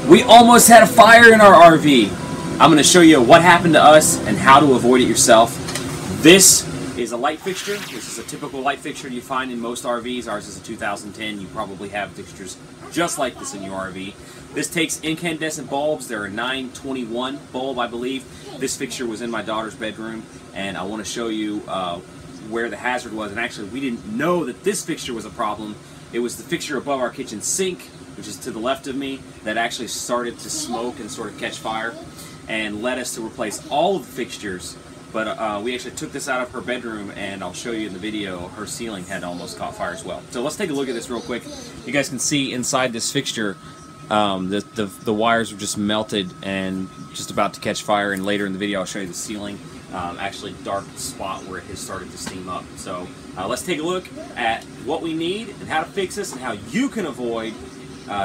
We almost had a fire in our RV. I'm going to show you what happened to us and how to avoid it yourself. This is a light fixture. This is a typical light fixture you find in most RVs. Ours is a 2010. You probably have fixtures just like this in your RV. This takes incandescent bulbs. They're a 921 bulb, I believe. This fixture was in my daughter's bedroom, and I want to show you where the hazard was. And actually, we didn't know that this fixture was a problem. It was the fixture above our kitchen sink, which is to the left of me, that actually started to smoke and sort of catch fire, and led us to replace all of the fixtures. But we actually took this out of her bedroom, and I'll show you in the video, her ceiling had almost caught fire as well. So let's take a look at this real quick. You guys can see inside this fixture, the wires were just melted and just about to catch fire, and later in the video I'll show you the ceiling, actually dark spot where it has started to steam up. So let's take a look at what we need and how to fix this and how you can avoid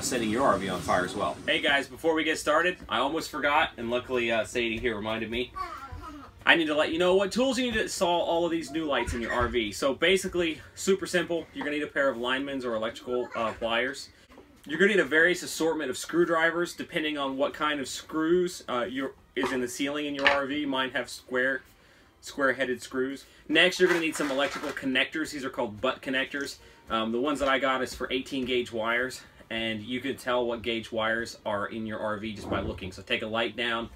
setting your RV on fire as well. Hey guys, before we get started, I almost forgot, and luckily Sadie here reminded me. I need to let you know what tools you need to install all of these new lights in your RV. So basically, super simple. You're going to need a pair of linemen's or electrical pliers. You're going to need a various assortment of screwdrivers depending on what kind of screws is in the ceiling in your RV. Mine have square-headed screws. Next, you're going to need some electrical connectors. These are called butt connectors. The ones that I got is for 18 gauge wires, and you can tell what gauge wires are in your RV just by looking. So take a light down,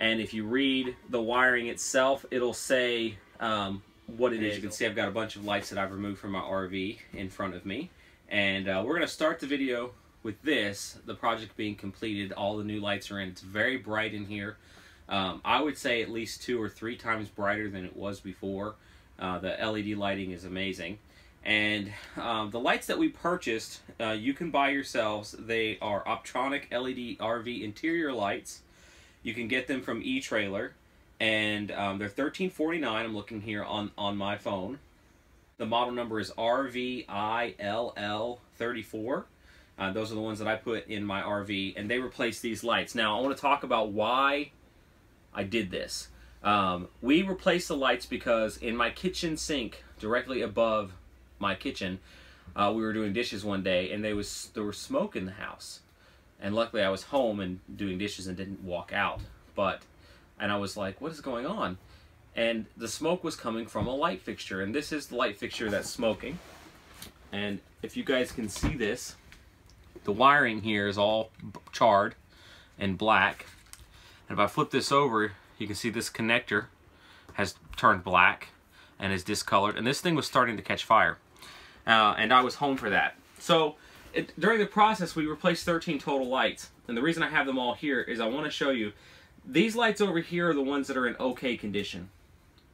and if you read the wiring itself, it'll say what it is. You can see I've got a bunch of lights that I've removed from my RV in front of me. And we're going to start the video with this, the project being completed. All the new lights are in. It's very bright in here. I would say at least 2 or 3 times brighter than it was before. The LED lighting is amazing. And the lights that we purchased, you can buy yourselves. They are Optronic LED RV interior lights. You can get them from eTrailer, and they're $13.49. I'm looking here on my phone. The model number is RVILL34. Those are the ones that I put in my RV, and they replace these lights. Now, I want to talk about why I did this. We replaced the lights because in my kitchen sink, directly above my kitchen, we were doing dishes one day, and there was smoke in the house. And luckily I was home and doing dishes and didn't walk out. And I was like, what is going on? And the smoke was coming from a light fixture. And this is the light fixture that's smoking. And if you guys can see this, the wiring here is all charred and black. And if I flip this over, you can see this connector has turned black and is discolored. And this thing was starting to catch fire. And I was home for that. So during the process, we replaced 13 total lights. And the reason I have them all here is I want to show you, these lights over here are the ones that are in okay condition.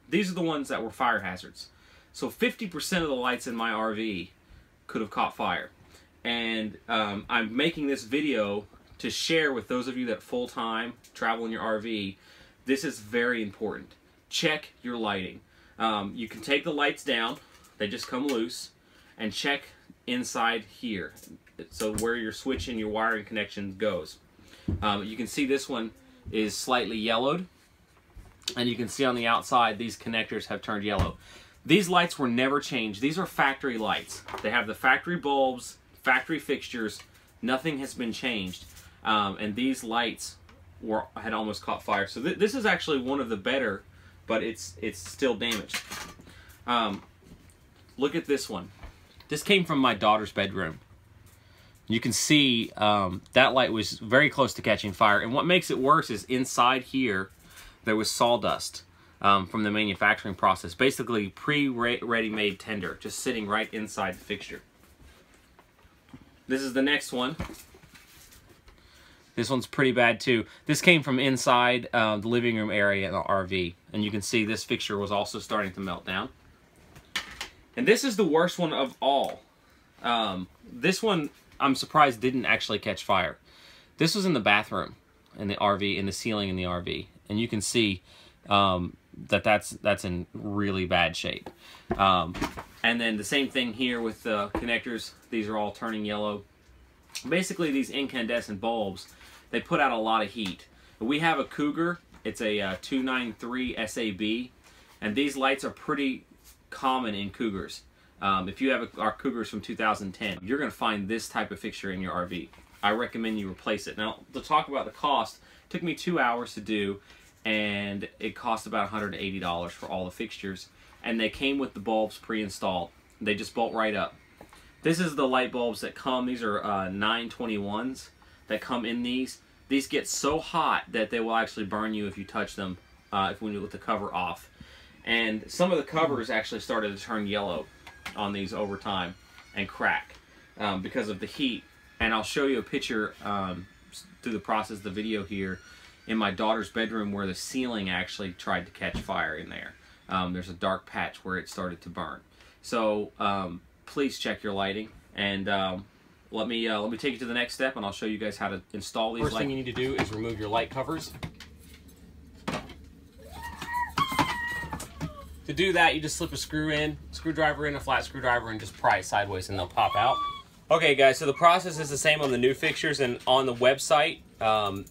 These are the ones that were fire hazards. So 50% of the lights in my RV could have caught fire. And I'm making this video to share with those of you that full-time travel in your RV. This is very important. Check your lighting. You can take the lights down. They just come loose. And check inside here, so where your switch and your wiring connection goes. You can see this one is slightly yellowed, and you can see on the outside these connectors have turned yellow. These lights were never changed. These are factory lights. They have the factory bulbs, factory fixtures. Nothing has been changed, and these lights had almost caught fire. So this is actually one of the better, but it's still damaged. Look at this one. This came from my daughter's bedroom. You can see that light was very close to catching fire. And what makes it worse is inside here, there was sawdust from the manufacturing process. Basically, pre-ready-made tinder, just sitting right inside the fixture. This is the next one. This one's pretty bad too. This came from inside the living room area in the RV. And you can see this fixture was also starting to melt down. And this is the worst one of all. This one, I'm surprised, didn't actually catch fire. This was in the bathroom in the RV, in the ceiling in the RV. And you can see that's in really bad shape. And then the same thing here with the connectors. These are all turning yellow. Basically, these incandescent bulbs, they put out a lot of heat. We have a Cougar. It's a 293 SAB. And these lights are pretty common in Cougars. If you have our Cougars from 2010, you're going to find this type of fixture in your RV. I recommend you replace it. Now, to talk about the cost, it took me 2 hours to do, and it cost about $180 for all the fixtures. And they came with the bulbs pre-installed. They just bolt right up. This is the light bulbs that come. These are 921s that come in these. These get so hot that they will actually burn you if you touch them when you let the cover off. And some of the covers actually started to turn yellow on these over time and crack because of the heat. And I'll show you a picture through the process of the video here in my daughter's bedroom where the ceiling actually tried to catch fire in there. There's a dark patch where it started to burn. So please check your lighting, and let me take you to the next step, and I'll show you guys how to install these. First thing you need to do is remove your light covers. To do that, you just slip a screwdriver in, a flat screwdriver, and just pry it sideways, and they'll pop out. Okay, guys, so the process is the same on the new fixtures, and on the website,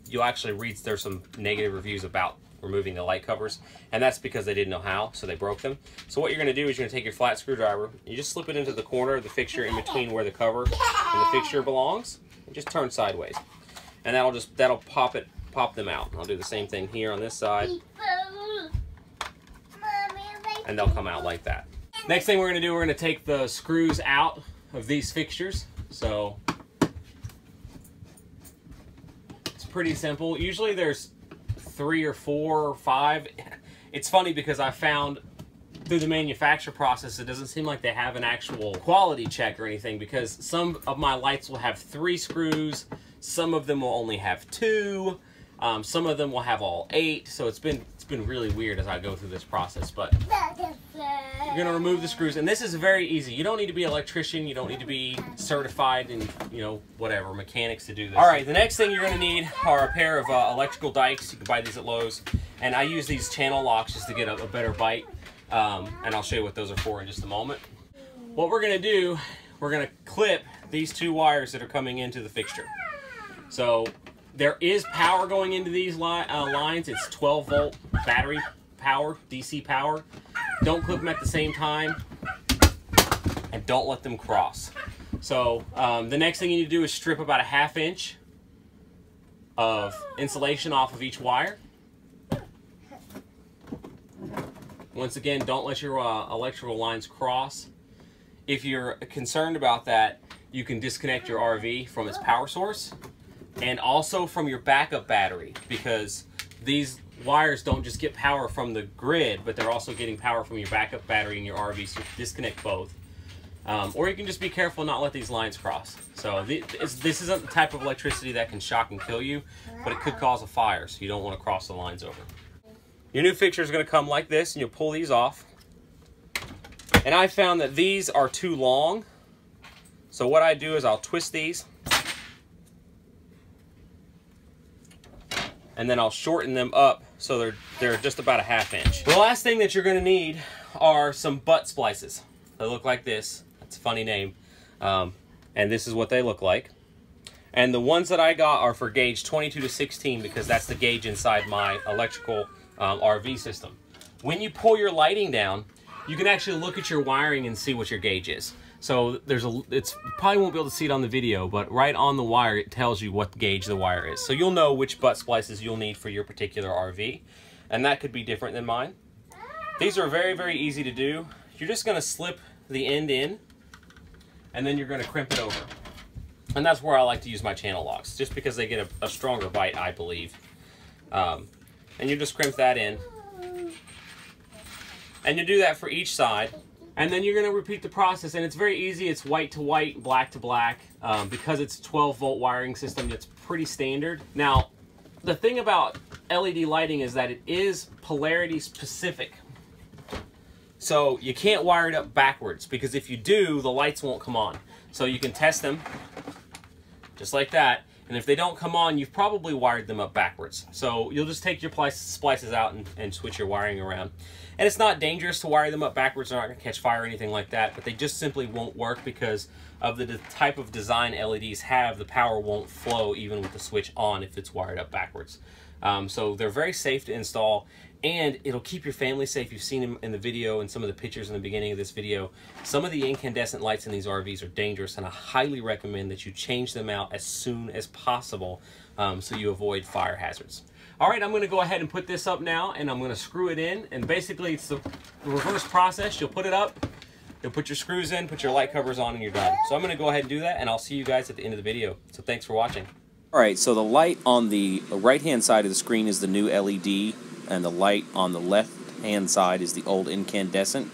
you'll actually read there's some negative reviews about removing the light covers, and that's because they didn't know how, so they broke them. So what you're going to do is you're going to take your flat screwdriver, you just slip it into the corner of the fixture in between where the cover and the fixture belongs, and just turn sideways, and that'll pop them out. I'll do the same thing here on this side, and they'll come out like that. Next thing we're going to do, we're going to take the screws out of these fixtures. So it's pretty simple. Usually there's 3 or 4 or 5. It's funny because I found through the manufacture process it doesn't seem like they have an actual quality check or anything, because some of my lights will have 3 screws, some of them will only have 2, some of them will have all 8. So it's been really weird as I go through this process. But you're going to remove the screws, and this is very easy. You don't need to be an electrician, you don't need to be certified in, you know, whatever, mechanics to do this. All right, the next thing you're going to need are a pair of electrical dikes. You can buy these at Lowe's, and I use these channel locks just to get a better bite, and I'll show you what those are for in just a moment. What we're going to do, we're going to clip these 2 wires that are coming into the fixture. So there is power going into these lines. It's 12 volt battery power, DC power. Don't clip them at the same time, and don't let them cross. So the next thing you need to do is strip about a 1/2 inch of insulation off of each wire. Once again, don't let your electrical lines cross. If you're concerned about that, you can disconnect your RV from its power source and also from your backup battery, because these wires don't just get power from the grid, but they're also getting power from your backup battery in your RV, so you can disconnect both. Or you can just be careful and not let these lines cross. So this isn't the type of electricity that can shock and kill you, but it could cause a fire, so you don't want to cross the lines over. Your new fixture is going to come like this, and you'll pull these off. And I found that these are too long, so what I do is I'll twist these, and then I'll shorten them up so they're just about a 1/2 inch. The last thing that you're going to need are some butt splices. They look like this. That's a funny name. And this is what they look like. And the ones that I got are for gauge 22 to 16 because that's the gauge inside my electrical RV system. When you pull your lighting down, you can actually look at your wiring and see what your gauge is. So it's probably won't be able to see it on the video, but right on the wire it tells you what gauge the wire is. So you'll know which butt splices you'll need for your particular RV, and that could be different than mine. These are very, very easy to do. You're just going to slip the end in, and then you're going to crimp it over. And that's where I like to use my channel locks, just because they get a stronger bite, I believe. And you just crimp that in. And you do that for each side. And then you're going to repeat the process, and it's very easy. It's white to white, black to black. Because it's a 12 volt wiring system, it's pretty standard. Now, the thing about LED lighting is that it is polarity specific. So you can't wire it up backwards, because if you do, the lights won't come on. So you can test them just like that. And if they don't come on, you've probably wired them up backwards. So you'll just take your splices out and switch your wiring around. And it's not dangerous to wire them up backwards. They're not going to catch fire or anything like that. But they just simply won't work because of the type of design LEDs have. The power won't flow even with the switch on if it's wired up backwards. So they're very safe to install. and it'll keep your family safe. You've seen them in the video and some of the pictures in the beginning of this video. Some of the incandescent lights in these RVs are dangerous, and I highly recommend that you change them out as soon as possible so you avoid fire hazards. All right, I'm going to go ahead and put this up now, and I'm going to screw it in. And basically, it's the reverse process. You'll put it up, you'll put your screws in, put your light covers on, and you're done. So I'm going to go ahead and do that, and I'll see you guys at the end of the video. So thanks for watching. All right, so the light on the right-hand side of the screen is the new LED, and the light on the left-hand side is the old incandescent.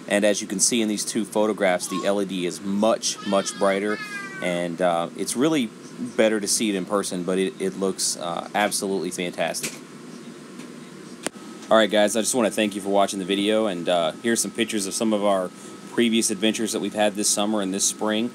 And as you can see in these two photographs, the LED is much, much brighter, and it's really better to see it in person, but it looks absolutely fantastic. All right, guys, I just want to thank you for watching the video, and here's some pictures of some of our previous adventures that we've had this summer and this spring.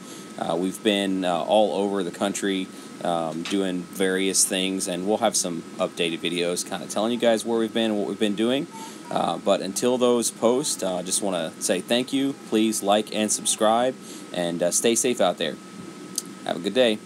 We've been all over the country doing various things, and we'll have some updated videos kind of telling you guys where we've been and what we've been doing. But until those post, I just want to say thank you. Please like and subscribe, and stay safe out there. Have a good day.